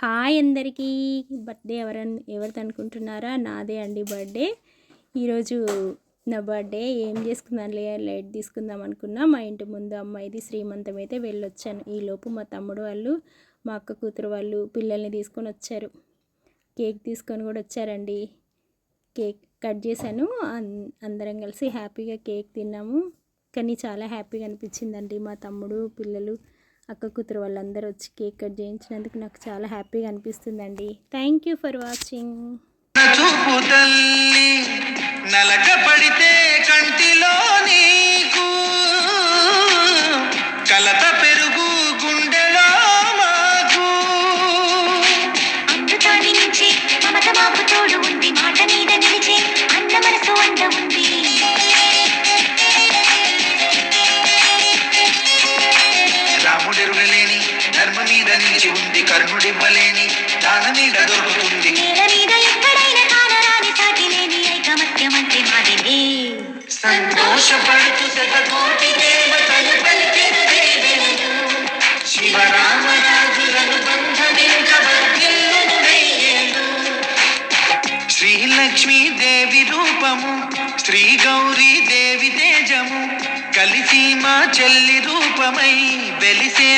Hi అందరికీ. Birthday ఎవరిది అనుకుంటున్నారా? నాదే అండి బర్త్డే. ఈరోజు నా బర్త్డే. ఏం చేసుకుందాం లైట్ తీసుకుందాం అనుకున్నా. మా ఇంటి ముందు అమ్మాయిది శ్రీమంతం అయితే వెళ్ళొచ్చాను. ఈలోపు మా తమ్ముడు వాళ్ళు, మా అక్క కూతురు వాళ్ళు పిల్లల్ని తీసుకొని వచ్చారు. కేక్ తీసుకొని కూడా వచ్చారండి. కేక్ కట్ చేశాను. అందరం కలిసి హ్యాపీగా కేక్ తిన్నాము. కానీ చాలా హ్యాపీగా అనిపించిందండి. మా తమ్ముడు, పిల్లలు, అక్క కూతురు వాళ్ళందరూ వచ్చి కేక్ కట్ చేయించినందుకు నాకు చాలా హ్యాపీగా అనిపిస్తుందండి. Thank you for watching. నలక పడితే కంటిలో నీకు కలత పెరుగు గుండెలో మాకు అమృతాన్ని నుంచి మమత మాకు తోడు ఉంది. మాట మీద నిలిచే అన్న మనసు అంత ఉంది. రాముడెరుగలేని ధర్మ మీద నిలిచి ఉంది. కర్ణుడివ్వలేని దాన మీద దొరుకుతుంది. సంతోషపడుతూ శతకోటి దేవతలు పలికిన దేవెనలు శివరామరాజులను బంధమించబద్యెల్లును వెయ్యేళ్ళు. శ్రీలక్ష్మీ దేవి రూపము, శ్రీ గౌరీ దేవి తేజము కలిసి మా చెల్లి రూపమై వెలిసే